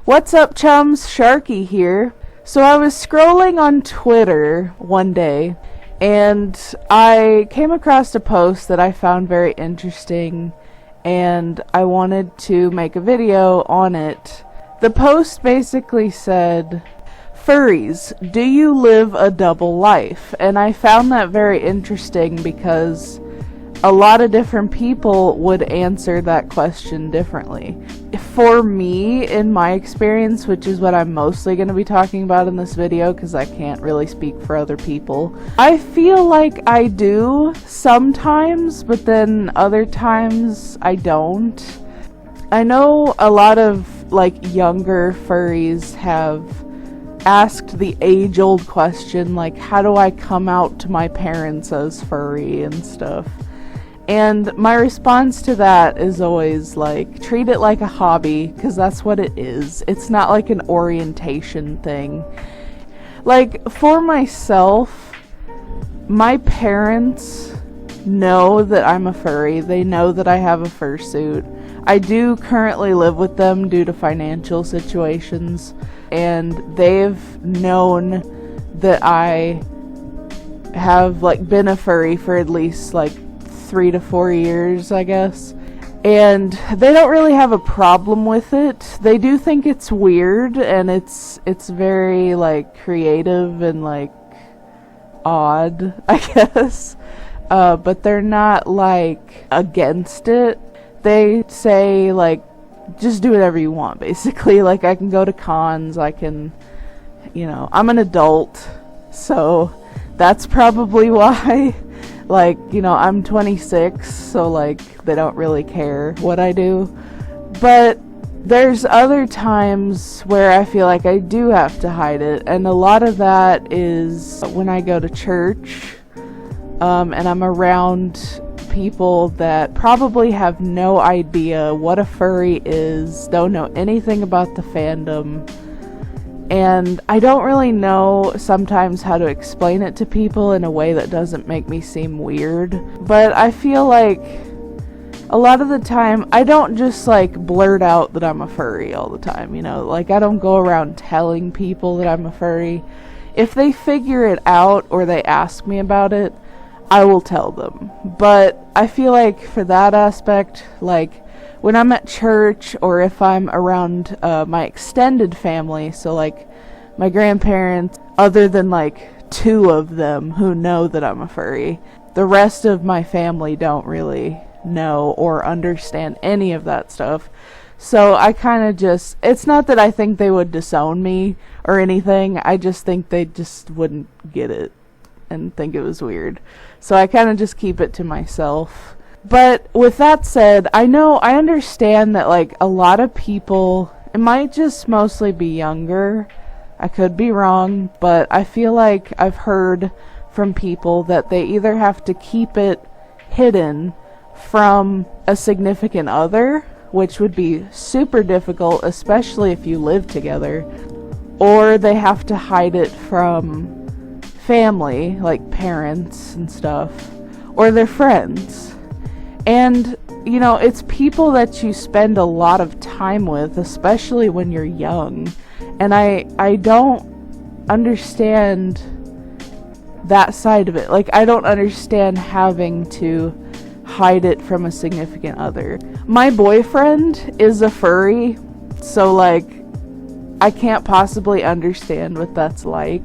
What's up, chums? Sharky here. So I was scrolling on Twitter one day and I came across a post that I found very interesting and I wanted to make a video on it. The post basically said, "Furries, do you live a double life?" And I found that very interesting because a lot of different people would answer that question differently. For me, in my experience, which is what I'm mostly going to be talking about in this video because I can't really speak for other people, I feel like I do sometimes, but then other times I don't. I know a lot of younger furries have asked the age-old question, like, how do I come out to my parents as furry and stuff? And my response to that is always treat it like a hobby, because that's what it is. It's not like an orientation thing. For myself, my parents know that I'm a furry. They know that I have a fursuit. I do currently live with them due to financial situations, and they've known that I have been a furry for at least 3 to 4 years, I guess. And they don't really have a problem with it. They do think it's weird, and it's very creative and odd, I guess. But they're not against it. They say just do whatever you want, basically. I can go to cons, I can, I'm an adult, so that's probably why. I'm 26, so they don't really care what I do. But there's other times where I feel like I do have to hide it, and a lot of that is when I go to church, and I'm around people that probably have no idea what a furry is, don't know anything about the fandom. And I don't really know sometimes how to explain it to people in a way that doesn't make me seem weird. But I feel like a lot of the time, I don't just blurt out that I'm a furry all the time, I don't go around telling people that I'm a furry. If they figure it out or they ask me about it, I will tell them. But I feel like for that aspect, when I'm at church or if I'm around my extended family, so my grandparents, other than 2 of them who know that I'm a furry, the rest of my family don't really know or understand any of that stuff. So I kind of just, it's not that I think they would disown me or anything, I just think they just wouldn't get it and think it was weird. So I kind of just keep it to myself. But with that said, I understand that a lot of people, it might just mostly be younger, I could be wrong, but I feel like I've heard from people that they either have to keep it hidden from a significant other, which would be super difficult, especially if you live together, or they have to hide it from family, parents and stuff, or their friends. And, it's people that you spend a lot of time with, especially when you're young. And I don't understand that side of it. I don't understand having to hide it from a significant other. My boyfriend is a furry, so I can't possibly understand what that's like.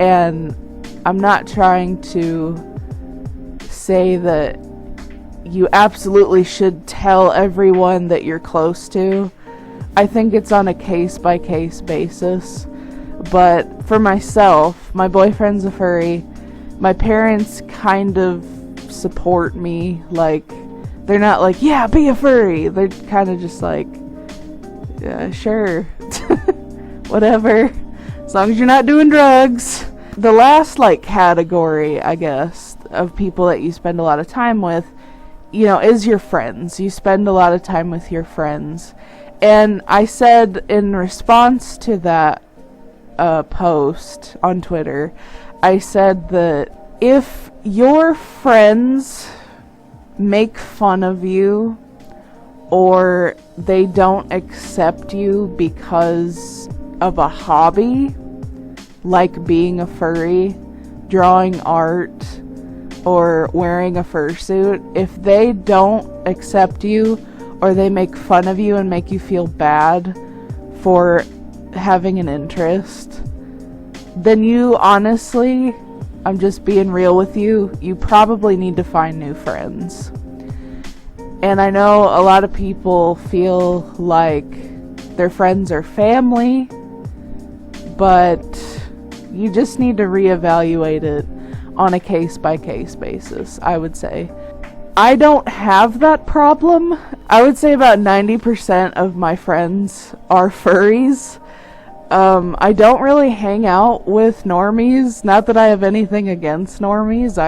And I'm not trying to say that you absolutely should tell everyone that you're close to. I think it's on a case-by-case basis. But for myself, my boyfriend's a furry. My parents kind of support me. They're not yeah, be a furry. They're kind of just yeah, sure. Whatever. As long as you're not doing drugs. The last category, I guess, of people that you spend a lot of time with, is your friends. You spend a lot of time with your friends. And I said in response to that post on Twitter, I said that if your friends make fun of you or they don't accept you because of a hobby, like being a furry, drawing art, or wearing a fursuit, if they don't accept you or they make fun of you and make you feel bad for having an interest, then you honestly, I'm just being real with you, you probably need to find new friends. And I know a lot of people feel like their friends are family, but you just need to reevaluate it on a case-by-case basis, I would say. I don't have that problem. I would say about 90% of my friends are furries. I don't really hang out with normies. Not that I have anything against normies.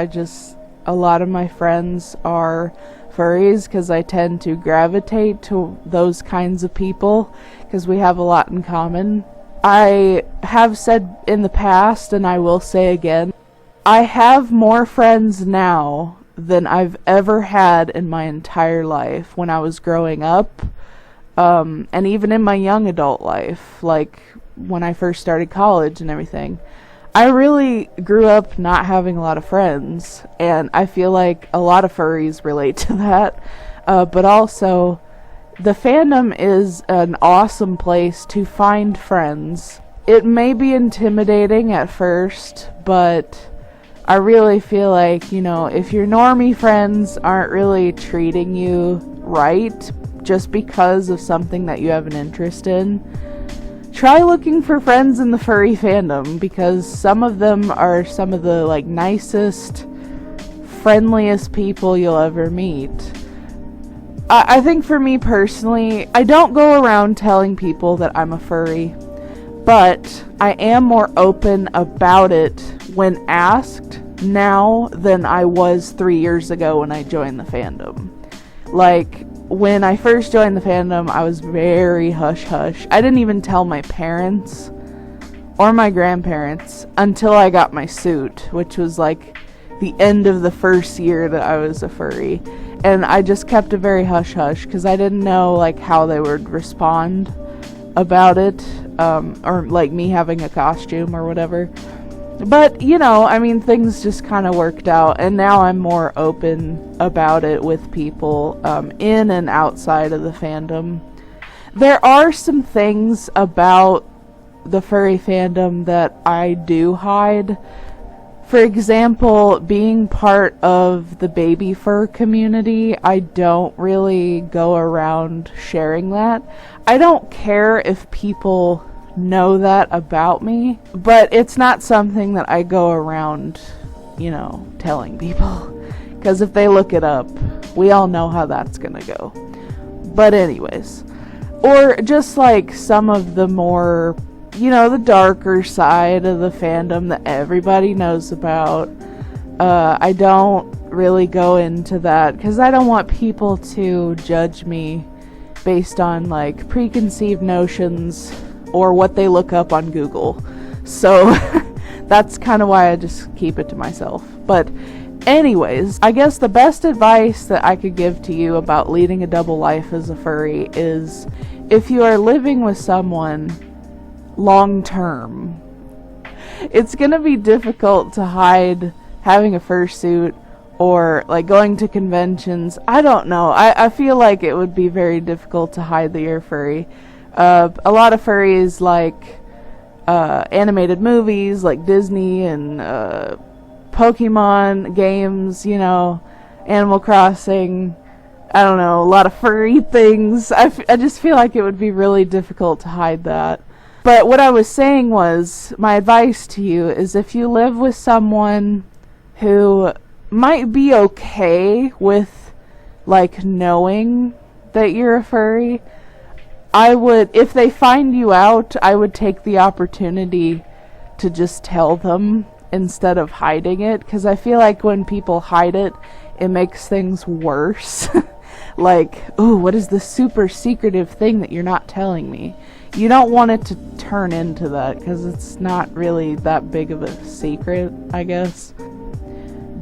A lot of my friends are furries because I tend to gravitate to those kinds of people because we have a lot in common. I have said in the past, and I will say again, I have more friends now than I've ever had in my entire life when I was growing up, and even in my young adult life, like when I first started college and everything. I really grew up not having a lot of friends, and I feel like a lot of furries relate to that, but also the fandom is an awesome place to find friends. It may be intimidating at first, but I really feel like, if your normie friends aren't really treating you right just because of something that you have an interest in, try looking for friends in the furry fandom, because some of them are some of the nicest, friendliest people you'll ever meet. I think for me personally, I don't go around telling people that I'm a furry, but I am more open about it when asked now than I was 3 years ago when I joined the fandom. Like, when I first joined the fandom, I was very hush-hush. I didn't even tell my parents or my grandparents until I got my suit, which was like the end of the first year that I was a furry. And I just kept it very hush-hush because I didn't know how they would respond about it, or me having a costume or whatever. But, things just kind of worked out, and now I'm more open about it with people in and outside of the fandom. There are some things about the furry fandom that I do hide. For example, being part of the baby fur community, I don't really go around sharing that. I don't care if people know that about me, but it's not something that I go around, telling people. Because if they look it up, we all know how that's gonna go. But anyways, or just some of the more, the darker side of the fandom that everybody knows about. I don't really go into that because I don't want people to judge me based on preconceived notions or what they look up on Google. So that's kind of why I just keep it to myself. But anyways, I guess the best advice that I could give to you about leading a double life as a furry is, if you are living with someone long term, it's gonna be difficult to hide having a fursuit or going to conventions. I don't know. I feel like it would be very difficult to hide that you're a furry. A lot of furries animated movies like Disney and Pokemon games, Animal Crossing. I don't know, a lot of furry things. I just feel like it would be really difficult to hide that. But what I was saying was, my advice to you is, if you live with someone who might be okay with knowing that you're a furry, if they find you out, I would take the opportunity to just tell them instead of hiding it, because I feel like when people hide it, it makes things worse. Ooh, what is this super secretive thing that you're not telling me? You don't want it to turn into that, because it's not really that big of a secret, I guess.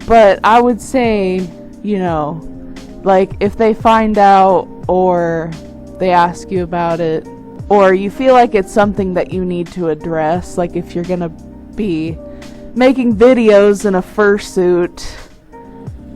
But I would say, if they find out or they ask you about it, or you feel like it's something that you need to address, like if you're gonna be making videos in a fursuit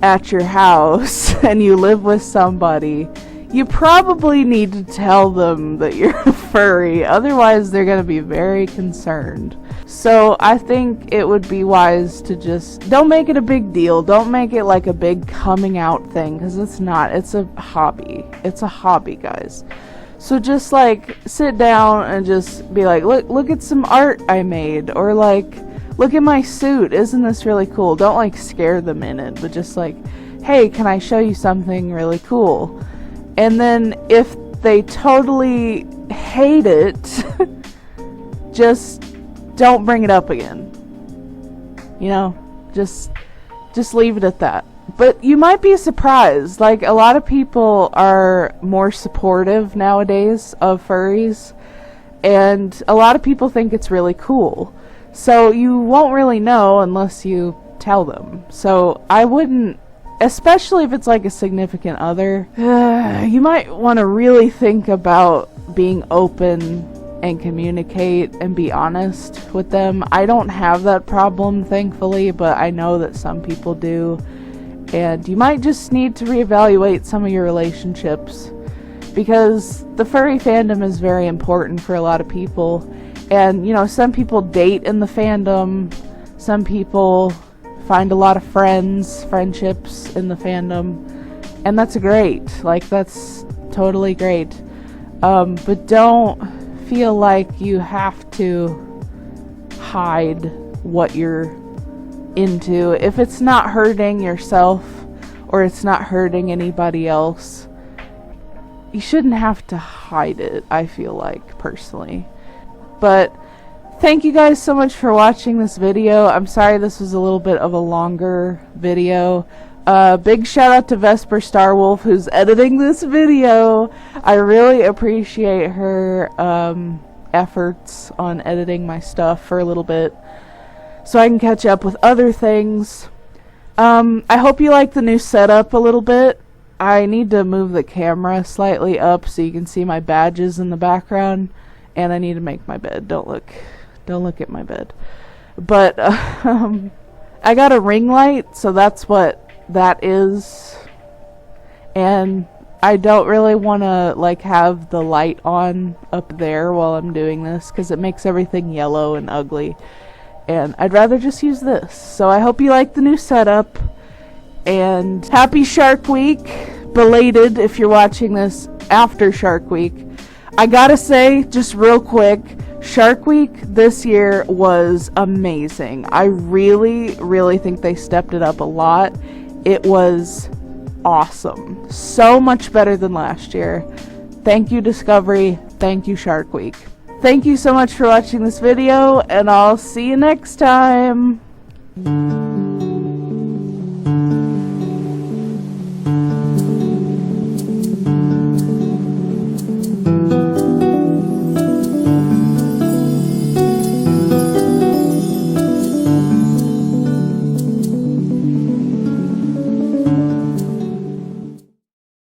at your house and you live with somebody, you probably need to tell them that you're a furry, otherwise they're gonna be very concerned. So I think it would be wise to just don't make it a big deal. Don't make it like a big coming out thing, because it's not. It's a hobby. It's a hobby, guys. So just like sit down and just be like, look at some art I made, or like, look at my suit. Isn't this really cool? Don't like scare them in it, but just like, hey, can I show you something really cool? And then if they totally hate it, just don't bring it up again. You know, just leave it at that. But you might be surprised. Like, a lot of people are more supportive nowadays of furries, and a lot of people think it's really cool. So you won't really know unless you tell them. So I wouldn't, especially if it's like a significant other, you might want to really think about being open and communicate and be honest with them. I don't have that problem, thankfully, but I know that some people do. And you might just need to reevaluate some of your relationships, because the furry fandom is very important for a lot of people. And, you know, some people date in the fandom, some people find a lot of friendships in the fandom, and that's great. Like, that's totally great. But don't feel like you have to hide what you're into. If it's not hurting yourself or it's not hurting anybody else, you shouldn't have to hide it, I feel like, personally. But thank you guys so much for watching this video. I'm sorry this was a little bit of a longer video. Big shout out to Vesper Starwolf, who's editing this video. I really appreciate her efforts on editing my stuff for a little bit, so I can catch up with other things. I hope you like the new setup a little bit. I need to move the camera slightly up so you can see my badges in the background, and I need to make my bed. Don't look at my bed. But I got a ring light, so that's what that is. And I don't really want to like have the light on up there while I'm doing this, because it makes everything yellow and ugly, and I'd rather just use this. So I hope you like the new setup, and happy Shark Week, belated if you're watching this after Shark Week. I gotta say, just real quick, Shark Week this year was amazing. I really think they stepped it up a lot. It was awesome. So much better than last year. Thank you, Discovery. Thank you, Shark Week. Thank you so much for watching this video, and I'll see you next time.